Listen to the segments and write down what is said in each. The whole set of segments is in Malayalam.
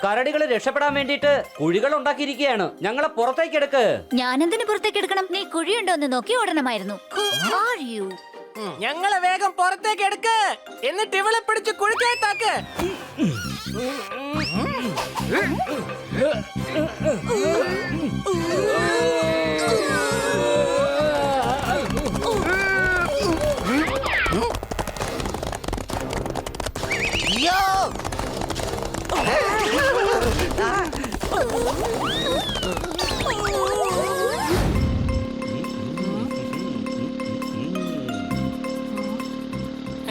കരടികൾ രക്ഷപ്പെടാൻ വേണ്ടിട്ട് കുഴികൾ ഉണ്ടാക്കിയിരിക്കുകയാണ്. ഞങ്ങളെ പുറത്തേക്ക് എടുക്ക്. ഞാനെന്തിനു പുറത്തേക്ക് എടുക്കണം? നീ കുഴിയുണ്ടോ എന്ന് നോക്കി ഓടണമായിരുന്നു. ഞങ്ങളെ വേഗം പുറത്തേക്ക് എടുക്ക്, എന്നിട്ട് ഇവളെ പിടിച്ച് കുഴിക്കകത്താക്ക്.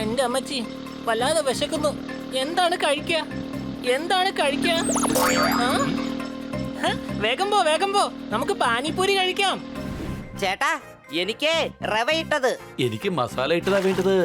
എന്റെ അമ്മച്ചി വല്ലാതെ വിശക്കുന്നു. എന്താണ് കഴിക്കുക? വേഗം പോ, നമുക്ക് പാനിപ്പൂരി കഴിക്കാം. ചേട്ടാ, എനിക്ക് റവ ഇട്ടത്. എനിക്ക് മസാല ഇട്ടതാ വേണ്ടത്.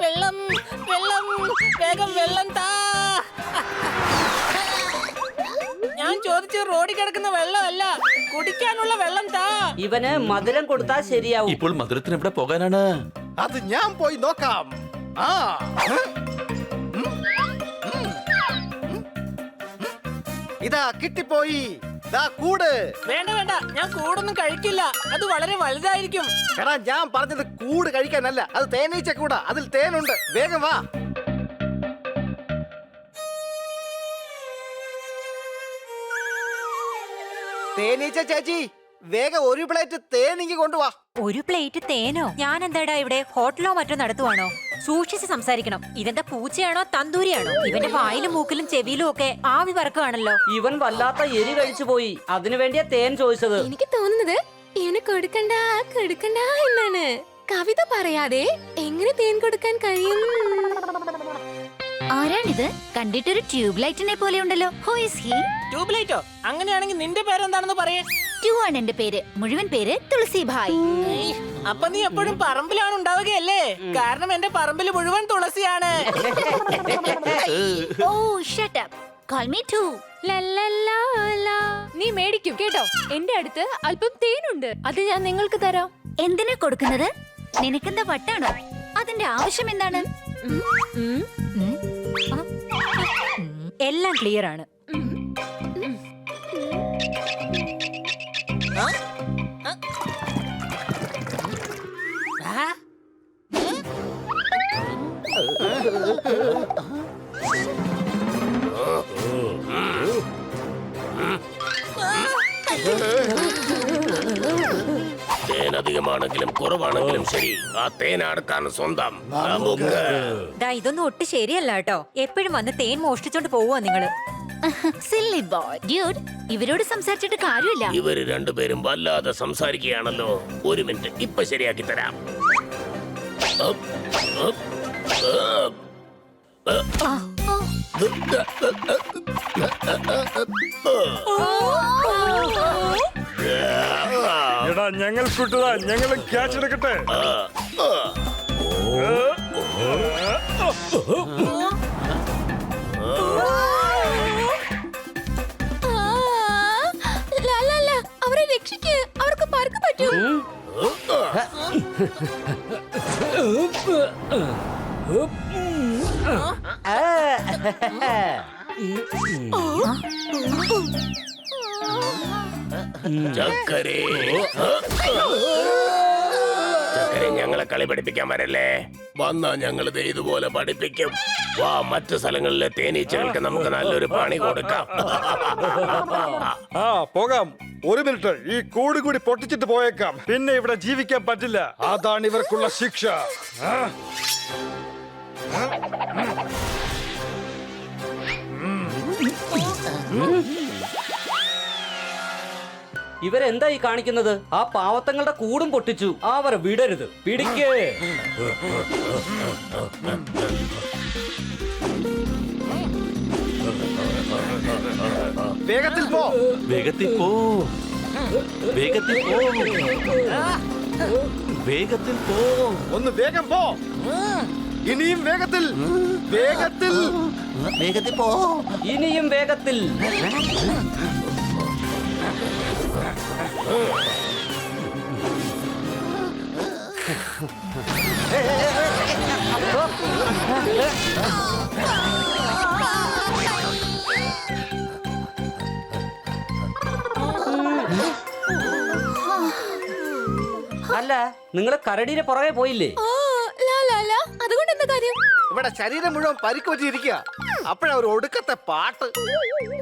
വെള്ളം, വേഗം വെള്ളം താ. ഞാൻ ചോദിച്ച റോഡിൽ കിടക്കുന്ന വെള്ളമല്ല, കുടിക്കാനുള്ള വെള്ളം താ. ഇവന് മധുരം കൊടുത്താൽ ശരിയാവും. ഇപ്പോൾ മധുരത്തിന് എവിടെ പോകാനാണ്? അത് ഞാൻ പോയി നോക്കാം. ഇതാ കിട്ടിപ്പോയി. കൂട് വേണ്ട, ഞാൻ കൂടൊന്നും കഴിക്കില്ല. അത് വളരെ വലുതായിരിക്കും. എടാ, ഞാൻ പറഞ്ഞത് കൂട് കഴിക്കാനല്ല, അത് തേനീച്ച കൂടാ. അതിൽ തേനുണ്ട്. വേഗം വാ. തേനീച്ച ചേച്ചി, വേഗം ഒരു പ്ലേറ്റ് തേനിങ്ങി കൊണ്ടുവാ. ഒരു പ്ലേറ്റ് തേനോ? ഞാൻ എന്താടാ ഇവിടെ ഹോട്ടലോ മറ്റോ നടത്തുവാണോ? സൂക്ഷിച്ച് സംസാരിക്കണം. ഇതെന്താ പൂച്ചയാണോ തന്തൂരിയാണോ? ഇവന്റെ വായിലും മൂക്കിലും ചെവിയിലും ഒക്കെ ആവി പറക്കുകയാണല്ലോ. ഇവൻ വല്ലാത്ത എരി കഴിച്ചു പോയി. അതിനു വേണ്ടിയാ തേൻ ചോദിച്ചത്. എനിക്ക് തോന്നുന്നത് ഇവന് കൊടുക്കണ്ട എന്നാണ്. കവിത പറയാതെ എങ്ങനെ തേൻ കൊടുക്കാൻ കഴിയും? ആരാണിത്? കണ്ടിട്ടൊരു ട്യൂബ് ലൈറ്റിനെ പോലെ ഉണ്ടല്ലോ. Who is he? ട്യൂബ് ലൈറ്റോ? അങ്ങനെയാണെങ്കിൽ നിന്റെ പേരെന്താണെന്ന് പറയേ. ട്യൂ ആണ് എന്റെ പേര്. മുഴുവൻ പേര് തുളസി ഭായ്. അപ്പൊ നീ എപ്പോഴും പറമ്പിലാണ് ഉണ്ടാവുകയല്ലേ? കാരണം എന്റെ പറമ്പിൽ മുഴുവൻ തുളസിയാണ്. Oh, shut up. Call me too. നീ മേടിക്കും കേട്ടോ. എന്റെ അടുത്ത് അല്പം തേനുണ്ട്, അത് ഞാൻ നിങ്ങൾക്ക് തരാം. എന്തിനാ കൊടുക്കുന്നത്? നിനക്കെന്താ വട്ടാണോ? അതിന്റെ ആവശ്യം എന്താണ്? എല്ലാം ക്ലിയർ ആണ്. തേൻ അധികമാണെങ്കിലും കുറവാണെങ്കിലും ശരി, ആ തേനാടുത്താണ് സ്വന്തം. ഇതൊന്നും ഒട്ടും ശരിയല്ല കേട്ടോ. എപ്പോഴും വന്ന് തേൻ മോഷ്ടിച്ചോണ്ട് പോവുക നിങ്ങള്. Silly boy. ഡ്യൂഡ്, ഇവരോട് സംസാരിച്ചിട്ട് കാര്യമില്ല. ഇവര് രണ്ടുപേരും വല്ലാതെ സംസാരിക്കുകയാണല്ലോ. ഒരു മിനിറ്റ്, ഇപ്പൊ ശരിയാക്കി തരാം. എടാ, ഞങ്ങൾ കൂട്ടുകാ, ഞങ്ങൾ ക്യാച്ച് എടുക്കട്ടെ. അവരെ രക്ഷിക്ക്, അവർക്ക് പറക്ക് പറ്റൂ. ചക്കരേ, ഞങ്ങളെ കളി പഠിപ്പിക്കാൻ വരല്ലേ? വന്നാ ഞങ്ങളിത് ഇതുപോലെ പഠിപ്പിക്കും. വാ, മറ്റു സ്ഥലങ്ങളിലെ തേനീച്ചകൾക്ക് നമുക്ക് നല്ലൊരു പണി കൊടുക്കാം. പോകാം. ഒരു മിനിറ്റ്, ഈ കൂട് കൂടി പൊട്ടിച്ചിട്ട് പോയേക്കാം. പിന്നെ ഇവിടെ ജീവിക്കാൻ പറ്റില്ല. അതാണ് ഇവർക്കുള്ള ശിക്ഷ. ഇവരെന്താ ഈ കാണിക്കുന്നത്? ആ പാവത്തങ്ങളുടെ കൂടും പൊട്ടിച്ചു. അവരെ വിടരുത്. പിടിക്കേ. വേഗത്തിൽ പോ. വേഗത്തിൽ പോ. വേഗത്തിൽ പോ. വേഗത്തിൽ പോ. ഒന്ന് വേഗം പോ. ഇനിയും വേഗത്തിൽ, വേഗത്തിൽ. വേഗത്തിൽ പോ. ഇനിയും വേഗത്തിൽ. അല്ല, നിങ്ങൾ കരടിയുടെ പുറകെ പോയില്ലേ? ഓ ലാ ലാ ലാ അതുകൊണ്ട് എന്താ കാര്യം? ഇവിടെ ശരീരം മുഴുവൻ പരിക്കുപറ്റിയിരിക്കുക. അപ്പോഴാ ഒരു ഒടുക്കത്തെ പാട്ട്.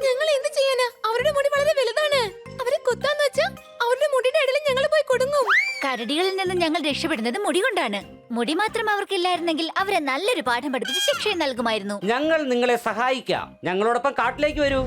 ഞങ്ങൾ എന്ത് ചെയ്യാനാ? അവരുടെ മുടി വളരെ വലുതാണ്. അവരെ കുത്താന്ന് വെച്ചാ അവരുടെ മുടിയുടെ ഇടയിൽ ഞങ്ങൾ പോയി കൊടുങ്ങും. കരടികളിൽ നിന്ന് ഞങ്ങൾ രക്ഷപ്പെടുന്നത് മുടി കൊണ്ടാണ്. മുടി മാത്രം അവർക്കില്ലായിരുന്നെങ്കിൽ അവരെ നല്ലൊരു പാഠം പഠിപ്പിച്ച് ശിക്ഷയും നൽകുമായിരുന്നു. ഞങ്ങൾ നിങ്ങളെ സഹായിക്കാം. ഞങ്ങളോടൊപ്പം കാട്ടിലേക്ക് വരൂ.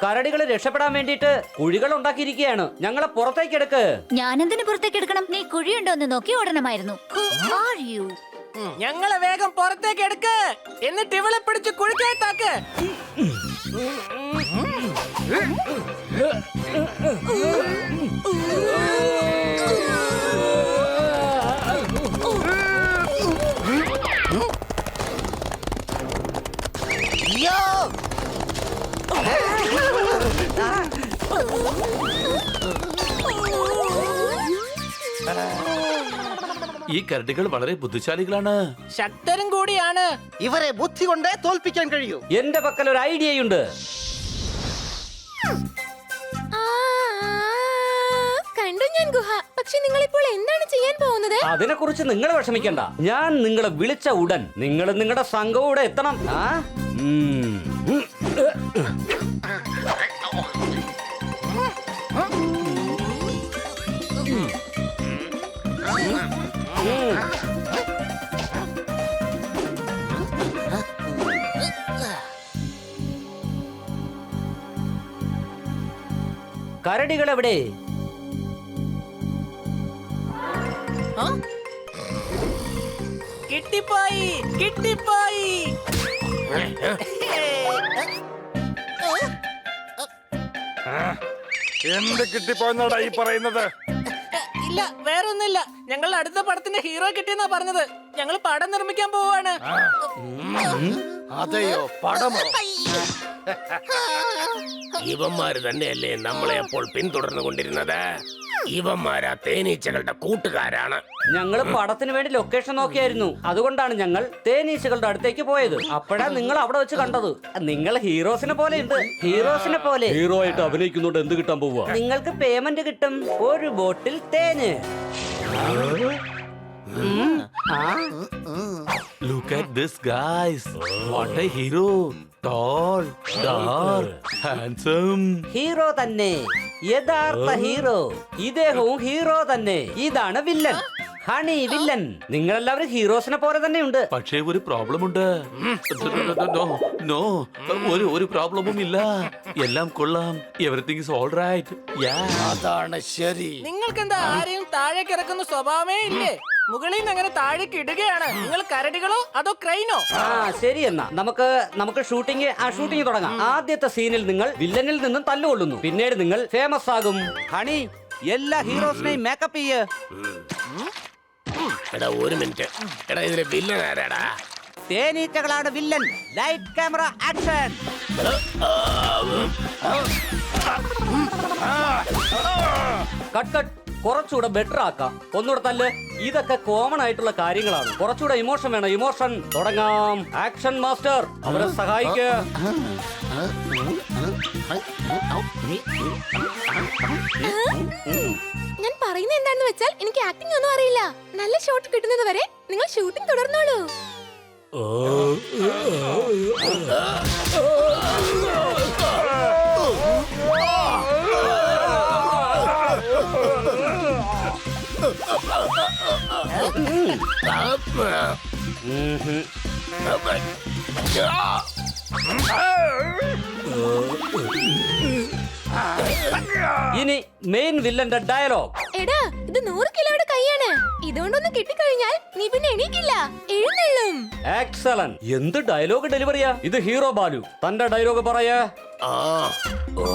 കരടികളെ രക്ഷപ്പെടാൻ വേണ്ടിട്ട് കുഴികൾ ഉണ്ടാക്കിയിരിക്കുകയാണ്. ഞങ്ങളെ പുറത്തേക്ക് എടുക്ക്. ഞാനെന്തിനു പുറത്തേക്ക് എടുക്കണം? നീ കുഴിയുണ്ടോ എന്ന് നോക്കി ഓടണമായിരുന്നു. Who are you? ഞങ്ങളെ വേഗം പുറത്തേക്ക് എടുക്ക്, എന്നിട്ട് ഇവളെ പിടിച്ച് കുഴിക്കകത്താക്ക്. ഈ കരടികൾ വളരെ ബുദ്ധിശാലികളാണ്. ശക്തരും കൂടിയാണ്. ഇവരെ ബുദ്ധി കൊണ്ടേ തോൽപ്പിക്കാൻ കഴിയൂ. എന്റെ പക്കൽ ഒരു ഐഡിയയുണ്ട്. ആ, കണ്ടു ഞാൻ ഗുഹ. പക്ഷെ നിങ്ങൾ ഇപ്പോൾ എന്താണ് ചെയ്യാൻ പോകുന്നത്? അതിനെക്കുറിച്ച് നിങ്ങൾ വിഷമിക്കണ്ട. ഞാൻ നിങ്ങളെ വിളിച്ച ഉടൻ നിങ്ങൾ നിങ്ങളുടെ സംഘവും ഇവിടെ എത്തണം. കരടികൾ എവിടെ? കിട്ടിപ്പോയി, കിട്ടിപ്പോയി. എന്ത് കിട്ടിപ്പോയെന്നാടാ ഈ പറയുന്നത്? ഇല്ല, വേറൊന്നുമില്ല. ഞങ്ങൾ അടുത്ത പടത്തിന്റെ ഹീറോ കിട്ടിയെന്നാ പറഞ്ഞത്. ഞങ്ങൾ പടം നിർമ്മിക്കാൻ പോവാണ്. അതെയോ, പടമോ? ഇവന്മാര് തന്നെയല്ലേ നമ്മളെ അപ്പോൾ പിന്തുടർന്നു കൊണ്ടിരുന്നത്? ഇവന്മാരാ തേനീച്ചകളുടെ കൂട്ടുകാരാണ്. ഞങ്ങൾ പടത്തിന് വേണ്ടി ലൊക്കേഷൻ നോക്കിയായിരുന്നു. അതുകൊണ്ടാണ് ഞങ്ങൾ തേനീച്ചകളുടെ അടുത്തേക്ക് പോയത്. അപ്പോഴാ നിങ്ങൾ അവിടെ വെച്ച് കണ്ടത്. നിങ്ങൾ ഹീറോസിനെ പോലെ ഉണ്ട്. ഹീറോസിനെ പോലെ ഹീറോ ആയിട്ട് അഭിനയിക്കുന്നോണ്ട് എന്ത് കിട്ടാൻ പോവാ? നിങ്ങൾക്ക് പേയ്മെന്റ് കിട്ടും. ഒരു ബോട്ടിൽ തേന്. Look at this guys. What a hero. Tall, dark, handsome. Hero തന്നെ, യഥാർത്ഥ ഹീറോ. ഇദ്ദേഹവും ഹീറോ തന്നെ. ഇതാണ് വില്ലൻ, ഹണി വില്ലൻ. നിങ്ങളെല്ലാവരും ഹീറോസിനെ പോലെ തന്നെയുണ്ട്. പക്ഷേ ഒരു പ്രോബ്ലം ഉണ്ട്. നോ, ഒരു പ്രോബ്ലമും ഇല്ല. എല്ലാം കൊള്ളാം. Everything is all right. അതാണ് ശരി. നിങ്ങൾക്ക് എന്താ ആരെയും താഴേക്ക് ഇറക്കുന്ന സ്വഭാവമേ ഇല്ലേ? മുകളിൽ നിന്ന് അങ്ങനെ താഴേക്ക് ഇടുകയാണ്. നിങ്ങൾ കരടികളോ അതോ ക്രൈനോ? ശരി, എന്നാ നമുക്ക് ഷൂട്ടിംഗ് തുടങ്ങാം. ആദ്യത്തെ സീനിൽ നിങ്ങൾ വില്ലനിൽ നിന്നും തല്ലുകൊള്ളുന്നു. പിന്നീട് നിങ്ങൾ ഫേമസ് ആകും. ഹണി, എല്ലാ ഹീറോസിനെയും മേക്കപ്പ് ചെയ്യ്. എടാ ഒരു മിനിറ്റ്. എടാ ഇതിലെ വില്ലൻ ആരാടാ? തേനീച്ചകളാണ് villain. Light, camera, action. Cut. കുറച്ചുകൂടെ ബെറ്റർ ആക്കാം. ഒന്നുകൂടെ തല്ല്. ഇതൊക്കെ കോമൺ ആയിട്ടുള്ള കാര്യങ്ങളാണ്. കുറച്ചുകൂടെ ഇമോഷൻ വേണം. ഇമോഷൻ. തുടങ്ങാം. ആക്ഷൻ മാസ്റ്റർ, അവരെ സഹായിക്ക്. ഞാൻ പറയുന്നത് എന്താണെന്ന് വെച്ചാൽ എനിക്ക് ആക്ടിംഗ് ഒന്നും അറിയില്ല. നല്ല ഷോട്ട് കിട്ടുന്നത് വരെ നിങ്ങൾ ഷൂട്ടിംഗ് തുടർന്നോളൂ. ഇനി മെയിൻ വില്ലന്റെ ഡയലോഗ്. എടാ ഇത് 100 കിലോയുടെ കൈയാണ്. ഇതുകൊണ്ടൊന്ന് കിട്ടിക്കഴിഞ്ഞാൽ നീ പിന്നെ എണീക്കില്ല, എഴുന്നള്ളും. എക്സലന്റ്. എന്ത് ഡയലോഗ് ഡെലിവറിയാ ഇത്? ഹീറോ ബാലു തന്റെ ഡയലോഗ് പറയാ. ആ ഓ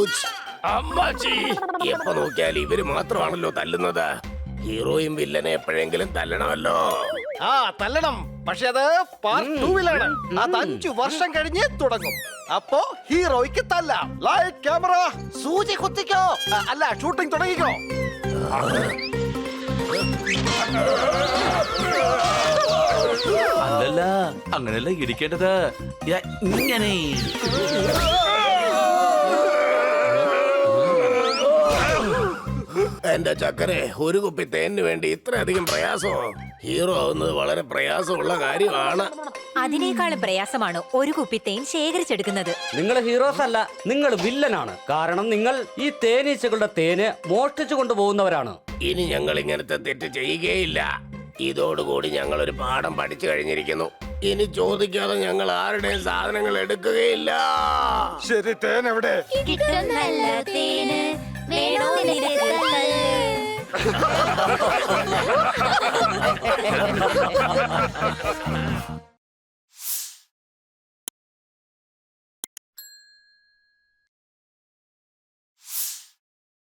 ഔച്ച് അമ്മാച്ചി എപ്പോ നോക്കിയാൽ ഇവര് മാത്രമാണല്ലോ തല്ലുന്നത്. ഹീറോയും വില്ലനെ എപ്പോഴെങ്കിലും തല്ലണമല്ലോ. ആ തല്ലണം, പക്ഷെ അത് പാർട്ട് 2-ലാണ്. അത് 5 വർഷം കഴിഞ്ഞ് തുടങ്ങും. അപ്പോ ഹീറോയ്ക്ക് തല്ലാം. ലൈറ്റ് ക്യാമറ സൂചി കുത്തിക്കോ. അല്ല, ഷൂട്ടിംഗ് തുടങ്ങിക്കോ. അല്ലല്ല, അങ്ങനെയല്ല ഇടിക്കേണ്ടത്. ഇങ്ങനെ. എന്റെ ചക്കരെ, ഒരു കുപ്പി തേനിന് വേണ്ടി ഇത്രയധികം പ്രയാസമോ? ഹീറോ ആവുന്നത് വളരെ പ്രയാസമുള്ള കാര്യമാണ്. അതിനേക്കാളും പ്രയാസമാണ് ഒരു കുപ്പി തേൻ ശേഖരിച്ചെടുക്കുന്നത്. നിങ്ങൾ ഹീറോസ് അല്ല, നിങ്ങൾ വില്ലനാണ്. കാരണം നിങ്ങൾ ഈ തേനീച്ചകളുടെ തേന് മോഷ്ടിച്ചു കൊണ്ടുപോകുന്നവരാണ്. ഇനി ഞങ്ങൾ ഇങ്ങനത്തെ തെറ്റ് ചെയ്യുകയില്ല. ഇതോടുകൂടി ഞങ്ങൾ ഒരു പാഠം പഠിച്ചു കഴിഞ്ഞിരിക്കുന്നു. ഇനി ചോദിക്കാതെ ഞങ്ങൾ ആരുടെയും സാധനങ്ങൾ എടുക്കുകയില്ല. ശരി, തേൻ എവിടെ? കിട്ടുന്നല്ല തേന് വേണോ നിനക്ക് കല്ല്?